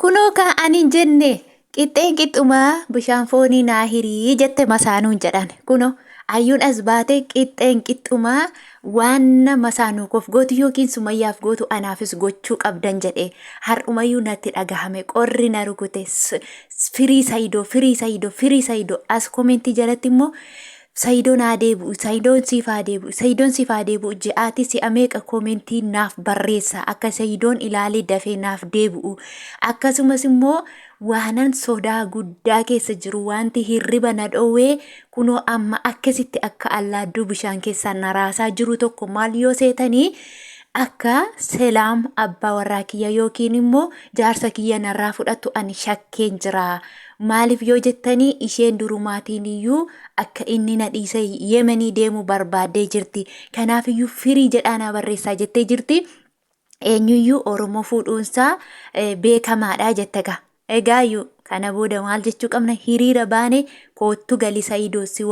Kunoo ka ani jenne qixxeen qixxumaa bishaan foonii naa hirii jette masaanuun jedhan. Kunoo ayyuun as baate qixxeen qixxumaa waan masaanuuf gootu yookiin sumayyaaf gootu anaafis gochuu qabdan jedhe har'umayyuu natti dhagahame qorri na rukute firii Saidoo as komentii jalatti immoo Saidon adeebu Saidon siif adeebu je'aati si ameeqa komentii naaf barreessa akka Saidon ilaalee dafee naaf deebi'u akkasumas immoo waanan sodaa guddaa keessa jiru wanti hirriba na dhoowwee kunoo amma akkasitti akka allaadduu bishaan keessaa na raasaa jiru tokko maal yoo seetanii akka selaam abbaa warraa kiyya yookiin immoo jaarsa kiyya narraa fudhattu ani shakkeen jira. Maaliif yoo jettanii isheen durumaatiin iyyuu akka inni na dhiise Yemenii deemu barbaadee jirti. Kanaaf iyyuu firii jedhaana barreessaa jettee jirti. Eenyuyyuu Oromoo fuudhuunsaa beekamaadha jettega. Egaa iyyuu kana booda maal jechuu qabna hiriira baane koottu gali Saidoo si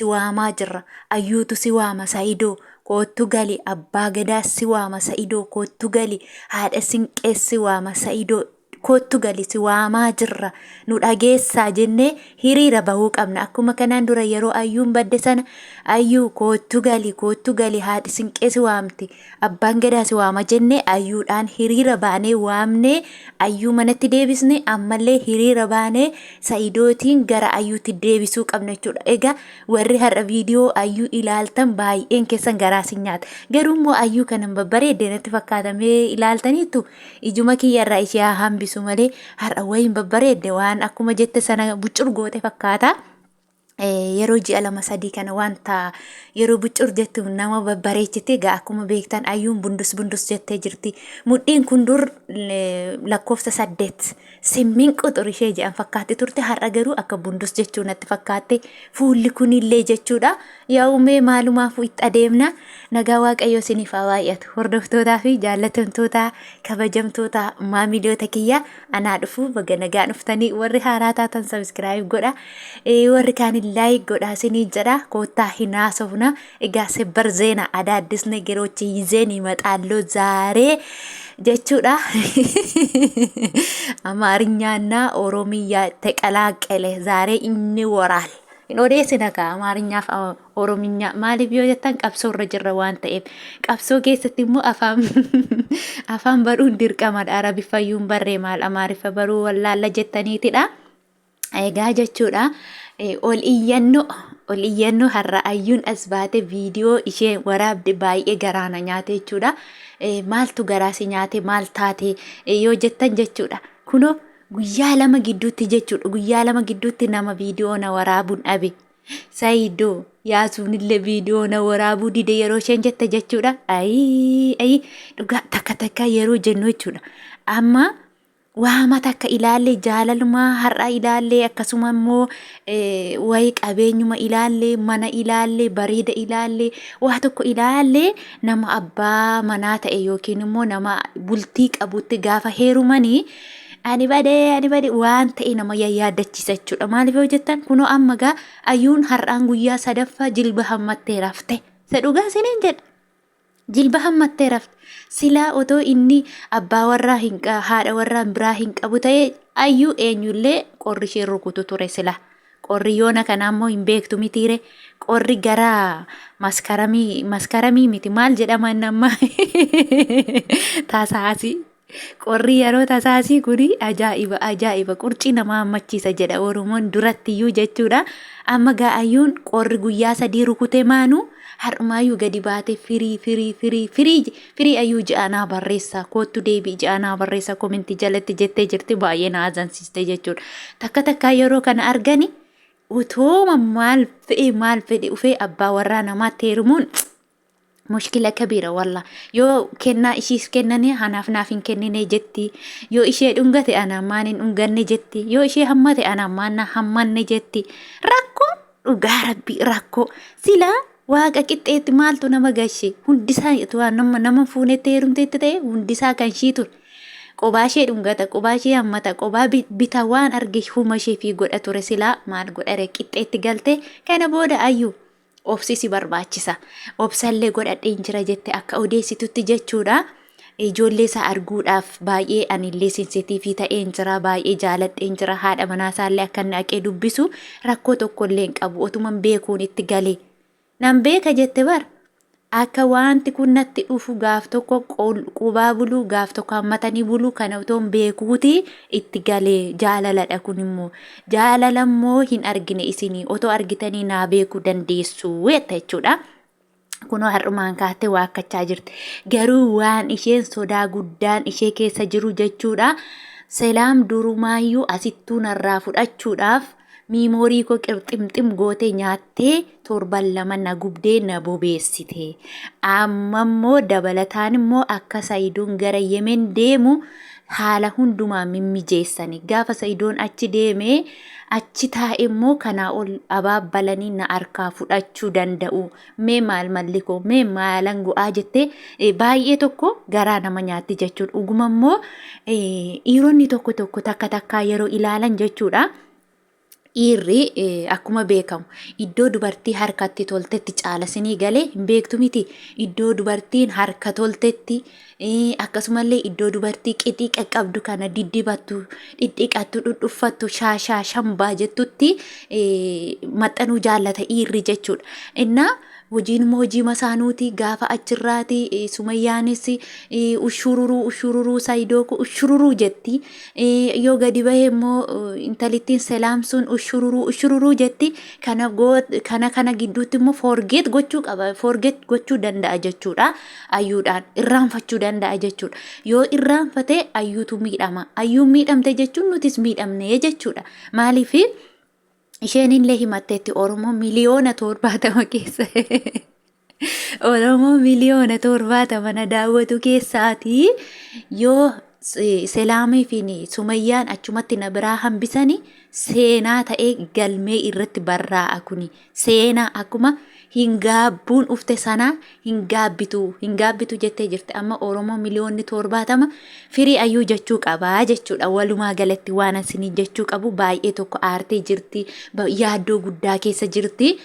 waamaa jirra. Ayyuutu si waama Saidoo. Koottu gali abbaa gadaa si waama Saidoo. Koottu gali haadha sinqee si waama Saidoo. Koottu gali si waamaa jirra nu dhageessaa jennee hiriira bahuu qabna. Akkuma kanaan dura yeroo ayyuun badde sana ayyuu koottu gali haadhi sinqee si waamti abbaan gadaa si waama jennee ayyuudhaan hiriira baanee waamnee ayyuu manatti deebisne ammallee hiriira baanee Saidootiin gara ayyuutti deebisuu qabna jechuudha. Egaa warri har'a viidiyoo ayyuu ilaaltan baay'een keessan garaasin nyaata. Garuu immoo ayyuu kanan babbareedde natti fakkaatamee ilaaltaniitu ijuma kiyyarraa ishee hambisu malee har'a wayin babbareedde waan akkuma jette sana buccur goote fakkaata. Yeroo ji'a 2-3 kana wanta yeroo buccur jettu nama babbareechite gaa akkuma beektan ayyuun bundus jettee jirti. Mudhiin kun dur lakkoofsa 8 simmin quxur ishee jedhan fakkaatti turte har'a garuu akka bundus jechuu natti fakkaatte fuulli kunillee jechuudha. Yaa'umee maalumaafuu itti adeemna. Nagaa Waaqayyoo isiniif haa baay'atu. Hordoftootaa fi jaallatamtoota kabajamtoota maamiloota kiyya anaa dhufu baga nagaa dhuftanii warri haaraa taatan subscribe godha. Warri kaan like godha isinii jedha koottaa hin haasofna. Egaa sebbar zeena adaaddisne geroochi yizeen ይመጣለሁ ዛሬ jechuudha. አማርኛና ኦሮሚያ ተቀላቀለ ዛሬ ይወራል. Odeessina ka Amaariñaaf Oromiyaa maaliif yoo jettan qabsoo irra jirra waan ta'eef qabsoo keessatti immoo afaan baruun dirqamadha. Arabiffaayyuun barree maal Amaariffa baruu wallaalla jettaniitidha. Egaa jechuudha ol iyyannoo har'a ayyuun as baate viidiyoo ishee waraabde baay'ee garaana nyaate jechuudha. Maaltu garaasi nyaate maal taate yoo jettan jechuudha. Kunoo guyyaa 2 gidduutti jechuudha. Guyyaa 2 gidduutti nama viidiyoo na waraabuun dhabe. Saidon Yasun illee viidiyoo na waraabuu dide yeroo isheen jette jechuudha. Ayi dhugaa takka yeroo jennu jechuudha. Amma waama takka ilaalle jaalalmaa har'a ilaalle akkasuma immoo wayi qabeenyuma ilaalle mana ilaalle bareeda ilaalle waa tokko ilaalle nama abbaa manaa ta'e yookiin immoo nama bultii qabutti gaafa heerumanii ani bade waan ta'e nama yaadachiisa jechuudha. Maaliif yoo jettan kunoo amma gaa ayyuun har'aan guyyaa 3ffaa jilba hammattee rafte. Dhugaa isiniin jedha. Jilba hammattee rafte. Silaa otoo inni abbaa warraa haadha warraa biraa hin qabu ta'e ayyuu eenyullee qorri ishee rukutu ture sila. Qorri yoona kana ammoo hin beektu mitiire. Qorri gara maskaramii miti maal jedhama nama tasaasi. Qorri yeroo tasaasii kuni ajaa'iba qurcii nama hammachiisa jedha Oromoon durattiyyuu jechuudha. Amma gaa ayyuun qorri guyyaa 3 rukute maanu har'umaayyuu gadi baate firii ayyuu ja'anaa barreessa koottu deebii ja'anaa barreessa komentii jalatti jettee jirti baay'ee na azansiiste jechuudha. Takka yeroo kana argani utooma maal fedhe ufee abbaa warraa namaatti heerumuun mushkila kabiira walla yoo kennaa ishiis kennanii hanaaf naaf hin kennine jetti yoo ishee dhungate ana maanin dhunganne jetti yoo ishee hammate ana maanna hammanne jetti rakkoo dhugaa rabbi rakkoo silaa waaqa qixxeetti maaltu nama gashe hundisaa nama fuunetti heerumteetti ta'e hundisaa kan shii ture. Qobaa ishee dhungata qobaa ishee hammata qobaa bita waan arge huma ishee fi godha ture silaa maal godhare qixxeetti galte kana booda ayyuu obsisi barbaachisa. Obsallee godhadheen jira jette akka odeessitutti jechuudha. ijoollee isaa arguudhaaf baay'ee anillee sensitiivii ta'een jira, baay'ee jaaladheen jira. Haadha manaa isaallee akka inni dhaqee dubbisu rakkoo tokkollee hin qabu. Otuman beekuun itti galee nan beeka jette bar akka wanti kun natti dhufu gaaf tokko qubaa buluu gaaf tokko hammatanii buluu kana utoon beekuuti itti galee jaalaladha. Kun immoo jaalala immoo hin argine isinii otoo argitanii naa beekuu dandeessu wetta jechuudha. Kunoo har'umaan kaatee waakkachaa jirti. Garuu waan isheen sodaa guddaan ishee keessa jiru jechuudha. Selaam durumaayyuu asittuu narraa fudhachuudhaaf miimoorii koo qirximxim goote nyaattee torban lama na gubdee na bobeessite. Amma immoo dabalataan immoo akka Saidon gara Yemen deemu haala hundumaa mimmijeessani. Gaafa Saidon achi deemee achi taa'e immoo kanaa ol abaabbalanii na harkaa fudhachuu danda'u. Mee maal mallikoo mee maalan go'aa jettee baay'ee tokko garaa nama nyaatti jechuudha. Dhuguma immoo dhiironni tokko tokko takka takkaa yeroo ilaalan jechuudha. Dhiirri akkuma beekamu iddoo dubartii harkatti toltetti caalasinii galee hin beektu miti. Iddoo dubartiin harka toltetti akkasumallee iddoo dubartii qixii qaqqabdu kana diddibattu dhidhiqattu dhudhuffattu shaashaa shambaa jettutti maxxanuu jaallata dhiirri jechuudha. Innaa hojiin immoo hojii masaanuuti gaafa achirraati Sumayyaanis ushururuu Saidooku ushururuu jetti. Yoo gadi bahee immoo intalittiin Selaam sun ushururuu jetti. Kana gidduutti immoo forget gochuu qaba. Forget gochuu danda'a jechuudha. Ayyuudhaan irraanfachuu danda'a jechuudha. Yoo irraanfate ayyuutu miidhama. Ayyuun miidhamte jechuun nutis miidhamne jechuudha. Maaliifi isheen illee himatteetti Oromoo miliyoona 70 keessa Oromoo miliyoona 70 na daawwatu keessaati. Yoo Selaamii fi Sumayyaan achumatti na biraa hambisanii seenaa ta'ee galmee irratti barraa'a kuni. Seenaa akkuma hingaabbuun ufte sana hingaabbitu jettee jirti. Amma Oromoo miliyoonni 70 firii ayyuu jechuu qabaa jechuudha. Walumaa galatti waan asiniin jechuu qabu baay'ee tokko aartee jirti. Yaaddoo guddaa keessa jirti.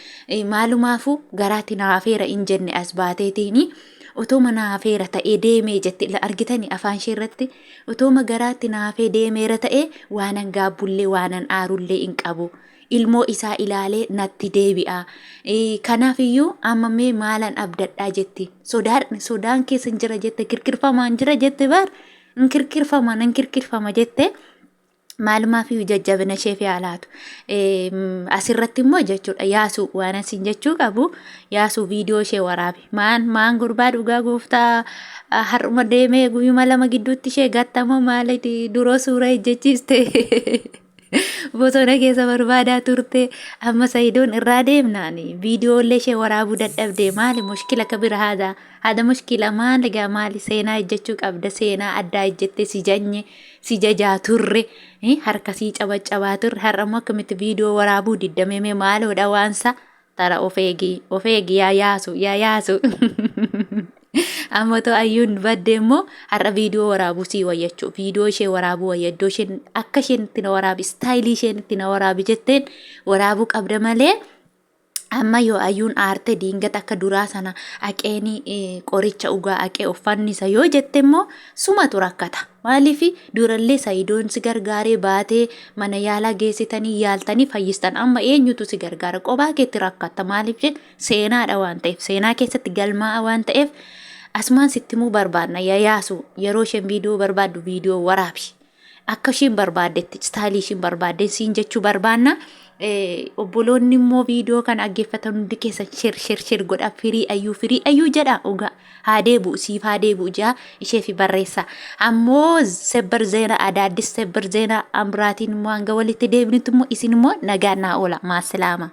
Maalumaafuu garaatti naafeera hin jenne as baateetiini. Otoma naafeera ta'ee deemee jette argitanii afaan ishee irratti. Otoma garaatti naafee deemeera ta'ee waanan gaabbullee waanan aarullee hin qabu. Ilmoo isaa ilaalee natti deebi'a. Kanaafiyyuu amma mee maalan abdadhaa jetti. Sodaan keessa hin jira jette kirkirfamaan jira jette bar kirkirfama jette. Maalumaafuu jajjabina ishee fi haalaatu. Asirratti immoo jechuudha Yaasuu waan asin jechuu qabu. Yaasuu viidiyoo ishee waraabe. Maan gurbaa dhugaa gooftaa har'uma deemee guyyuma lama gidduutti ishee gattama maaliiti duroo suura ejjechiiste. Bosona keessa barbaadaa turte amma Saidon irraa deemnaan viidiyoolee ishee waraabuu dadhabdee maali mushkila kabira haada mushkila maali gaa maali seenaa ejjechuu qabda seenaa addaa ejjette si jajaa turre harkasii cabacabaa turre har'ammoo akkamitti viidiyoo waraabuu diddamee maaloodha waansa tara of eegi yaa yaasu. Amma to Ayyuun badde immoo har'a viidiyoo waraabuu sii wayyachuu viidiyoo ishee waraabuu wayyaddoo isheen akka isheen itti na waraabi istaayilii isheen itti na waraabi jetteen waraabuu qabda malee. Amma yoo Ayyuun aarte diingata akka duraa sana aqeeni qoricha ugaa aqee uffannisa yoo jette immoo sumatu rakkata. Maaliifi durallee Saidon si gargaaree baatee mana yaalaa geessitanii yaaltanii fayyistan amma eenyutu si gargaara qophaa keetti rakkatta maaliif jedhe seenaadha waan ta'eef seenaa keessatti galmaa'a waan ta'eef. Asmaan sittimuu barbaadna Yaasu yeroo isheen viidiyoo barbaaddu viidiyoo waraabi. Akka isheen barbaaddetti istaayilii isheen barbaadde siin jechuu barbaanna. Obboloonni immoo viidiyoo kan dhaggeeffatan hundi keessa shir godha firii ayyuu jedha uga haadee bu'u siif haadee bu'u jaa ishee fi barreessa. Ammoo sebbar zeena adaaddis sebbar zeena amraatiin immoo hanga walitti deebinitti immoo isin immoo nagaan naa oola maasalaama.